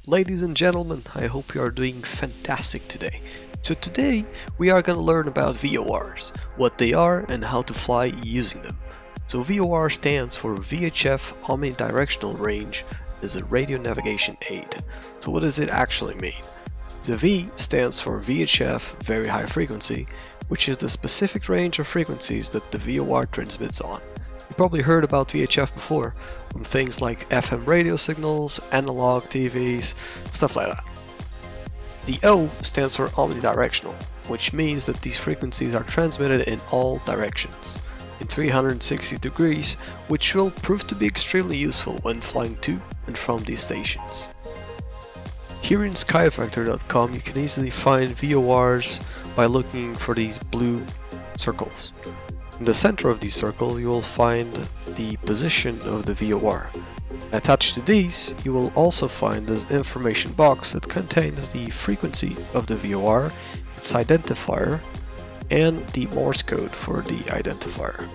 Ladies and gentlemen, I hope you are doing fantastic today. So today we are going to learn about VORs, what they are and how to fly using them. So VOR stands for VHF Omnidirectional Range, is a radio navigation aid. So what does it actually mean? The V stands for VHF, very high frequency, which is the specific range of frequencies that the VOR transmits on. You probably heard about VHF before, from things like FM radio signals, analog TVs, stuff like that. The O stands for omnidirectional, which means that these frequencies are transmitted in all directions, in 360 degrees, which will prove to be extremely useful when flying to and from these stations. Here in skyvector.com you can easily find VORs by looking for these blue circles. In the center of these circles you will find the position of the VOR. Attached to these you will also find this information box that contains the frequency of the VOR, its identifier, and the Morse code for the identifier.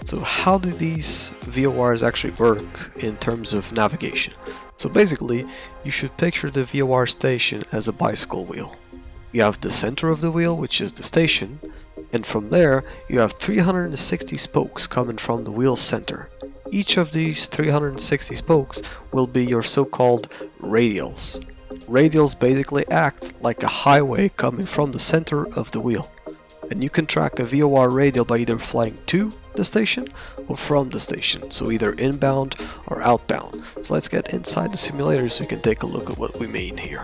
So how do these VORs actually work in terms of navigation? So basically you should picture the VOR station as a bicycle wheel. You have the center of the wheel, which is the station, and from there you have 360 spokes coming from the wheel's center. Each of these 360 spokes will be your so-called radials. Radials basically act like a highway coming from the center of the wheel. And you can track a VOR radial by either flying to the station or from the station, so either inbound or outbound. So let's get inside the simulator so we can take a look at what we mean here.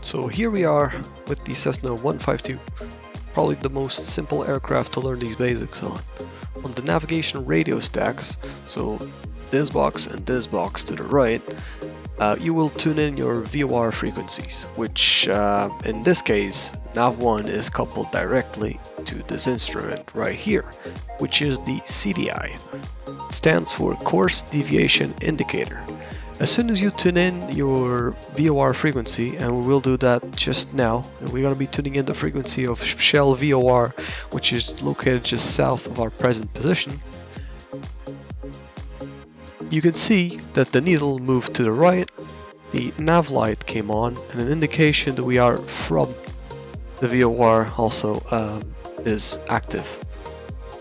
So here we are with the Cessna 152. Probably the most simple aircraft to learn these basics on. On the navigation radio stacks, so this box and this box to the right, you will tune in your VOR frequencies, which in this case Nav1 is coupled directly to this instrument right here, which is the CDI. It stands for Course Deviation Indicator. As soon as you tune in your VOR frequency, and we will do that just now, and we're going to be tuning in the frequency of Shell VOR, which is located just south of our present position, you can see that the needle moved to the right, the nav light came on, and an indication that we are from the VOR also is active.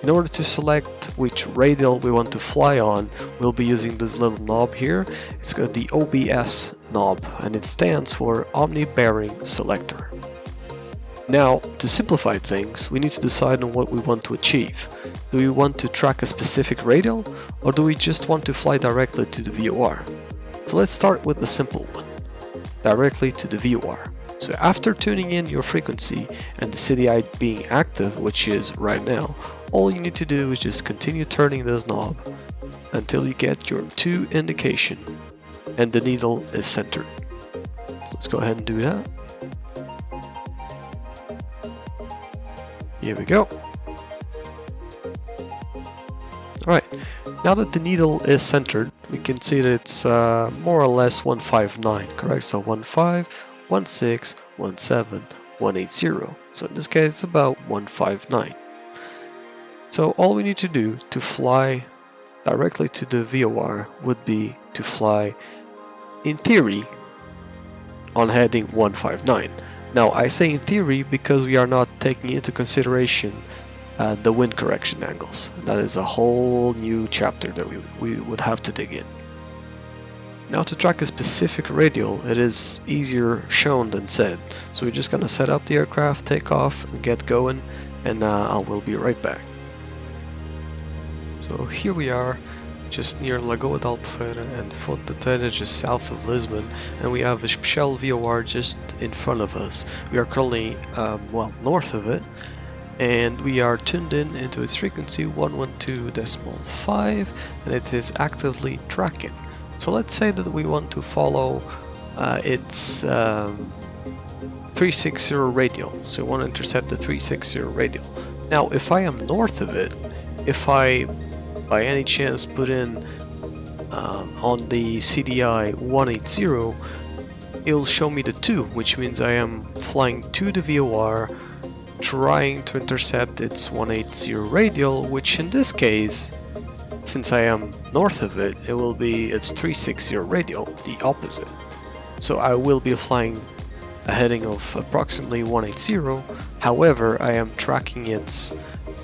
In order to select which radial we want to fly on, we'll be using this little knob here. It's got the OBS knob, and it stands for Omni Bearing Selector. Now, to simplify things, we need to decide on what we want to achieve. Do we want to track a specific radial, or do we just want to fly directly to the VOR? So let's start with the simple one, directly to the VOR. So after tuning in your frequency and the CDI being active, which is right now, all you need to do is just continue turning this knob until you get your 2 indication and the needle is centered. So let's go ahead and do that. Here we go. Alright, now that the needle is centered, we can see that it's more or less 159, correct? So 15, 16, 17, 180. So in this case it's about 159. So all we need to do to fly directly to the VOR would be to fly, in theory, on heading 159. Now I say in theory because we are not taking into consideration the wind correction angles. That is a whole new chapter that we would have to dig in. Now to track a specific radial, it is easier shown than said. So we're just gonna set up the aircraft, take off and get going, and I will be right back. So here we are, just near Lagoa da Albufeira and Fonte Telha, just south of Lisbon, and we have a Shell VOR just in front of us. We are currently, north of it, and we are tuned in into its frequency 112.5, and it is actively tracking. So let's say that we want to follow its 360 radial, so we want to intercept the 360 radial. Now if I am north of it, if I by any chance put in on the CDI 180, it'll show me the 2, which means I am flying to the VOR, trying to intercept its 180 radial, which in this case, since I am north of it, it will be its 360 radial, the opposite. So I will be flying a heading of approximately 180. However, I am tracking its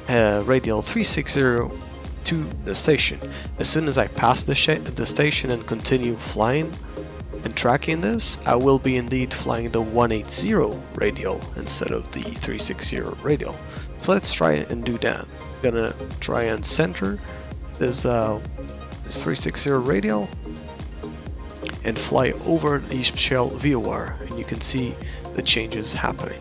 radial 360 to the station. As soon as I pass the station and continue flying and tracking this, I will be indeed flying the 180 radial instead of the 360 radial. So let's try and do that. I'm gonna try and center this 360 radial and fly over the special VOR, and you can see the changes happening.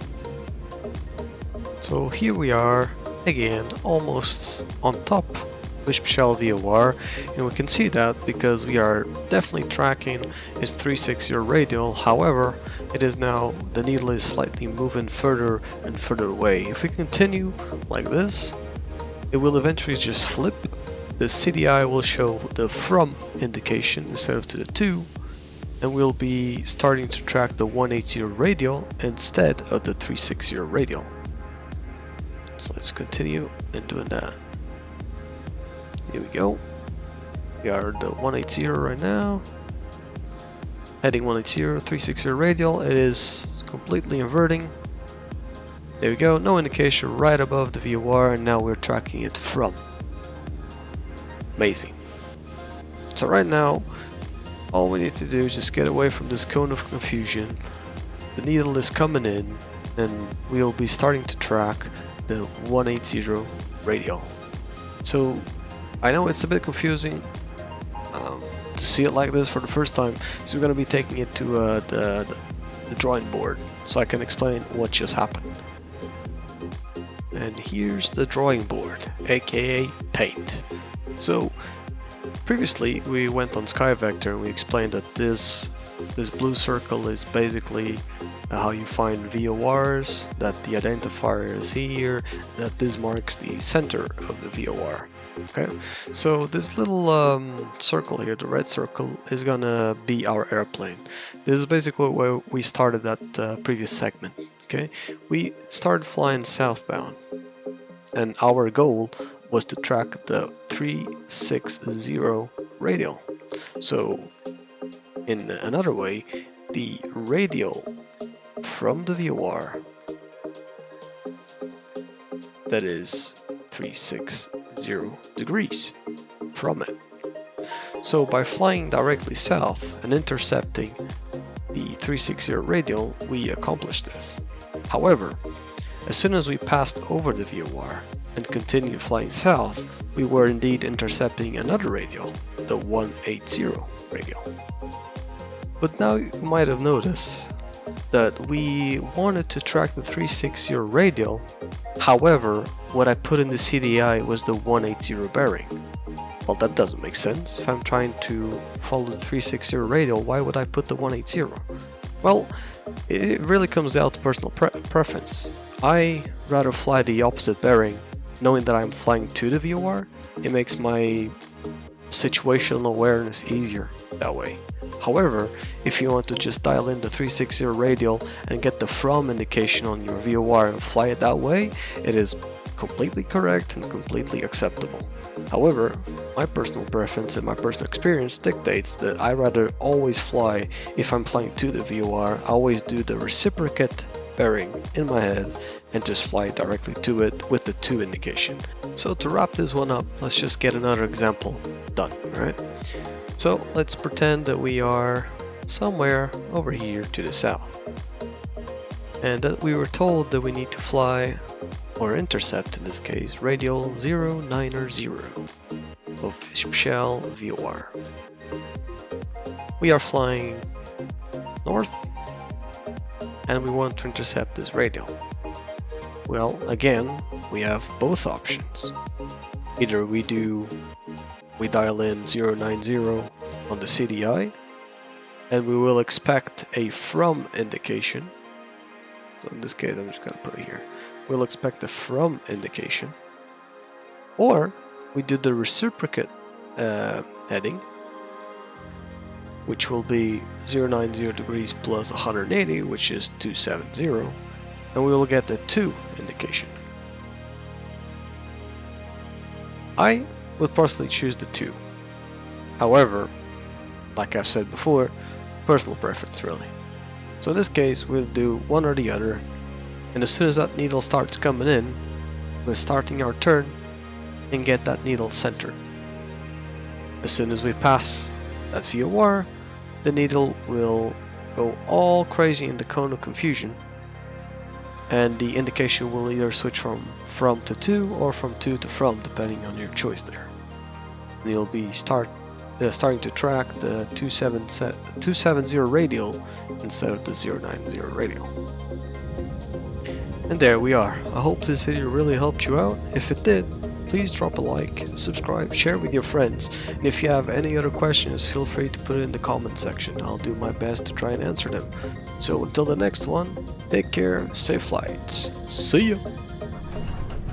So here we are again, almost on top of special VOR, and we can see that because we are definitely tracking its 360 radial. However, it is now, the needle is slightly moving further and further away. If we continue like this, it will eventually just flip. The CDI will show the from indication instead of to the to, and we'll be starting to track the 180 radial instead of the 360 radial. So let's continue in doing that. Here we go. We are the 180 right now. Heading 180, 360 radial. It is completely inverting. There we go. No indication right above the VOR, and now we're tracking it from. Amazing. So right now, all we need to do is just get away from this cone of confusion. The needle is coming in, and we'll be starting to track the 180 radial. So I know it's a bit confusing to see it like this for the first time, so we're going to be taking it to the drawing board so I can explain what just happened. And here's the drawing board, aka Paint. So previously we went on SkyVector and we explained that this blue circle is basically how you find VORs, that the identifier is here, that this marks the center of the VOR. Okay, so this little circle here, the red circle, is gonna be our airplane. This is basically where we started that previous segment. Okay, we started flying southbound, and our goal was to track the 360 radial. So in another way, the radial from the VOR, that is 360 degrees from it. So by flying directly south and intercepting the 360 radial, we accomplished this. However, as soon as we passed over the VOR and continued flying south, we were indeed intercepting another radial, the 180 radial. But now you might have noticed that we wanted to track the 360 radial. However, what I put in the CDI was the 180 bearing. Well, that doesn't make sense. If I'm trying to follow the 360 radial, why would I put the 180? Well, it really comes down to personal preference. I rather fly the opposite bearing, knowing that I'm flying to the VOR. It makes my situational awareness easier that way. However, if you want to just dial in the 360 radial and get the from indication on your VOR and fly it that way, it is completely correct and completely acceptable. However, my personal preference and my personal experience dictates that I rather always fly, if I'm flying to the VOR, I always do the reciprocate bearing in my head and just fly directly to it with the 2 indication. So to wrap this one up, let's just get another example done, right? So let's pretend that we are somewhere over here to the south, and that we were told that we need to fly, or intercept in this case, radial 090 of special VOR. We are flying north and we want to intercept this radial. Well, again, we have both options. Either we dial in 090 on the CDI, and we will expect a from indication. So in this case, I'm just going to put it here. We'll expect a from indication. Or we do the reciprocate heading, which will be 090 degrees plus 180, which is 270, and we will get the 2 indication. I would personally choose the 2. However, like I've said before, personal preference really. So in this case we'll do one or the other, and as soon as that needle starts coming in, we're starting our turn and get that needle centered. As soon as we pass that VOR, the needle will go all crazy in the cone of confusion, and the indication will either switch from to to or from to from, depending on your choice there. And you'll be starting to track the 270 radial instead of the 090 radial. And there we are. I hope this video really helped you out. If it did, please drop a like, subscribe, share with your friends, and if you have any other questions, feel free to put it in the comment section. I'll do my best to try and answer them. So until the next one, take care, safe flights, see ya!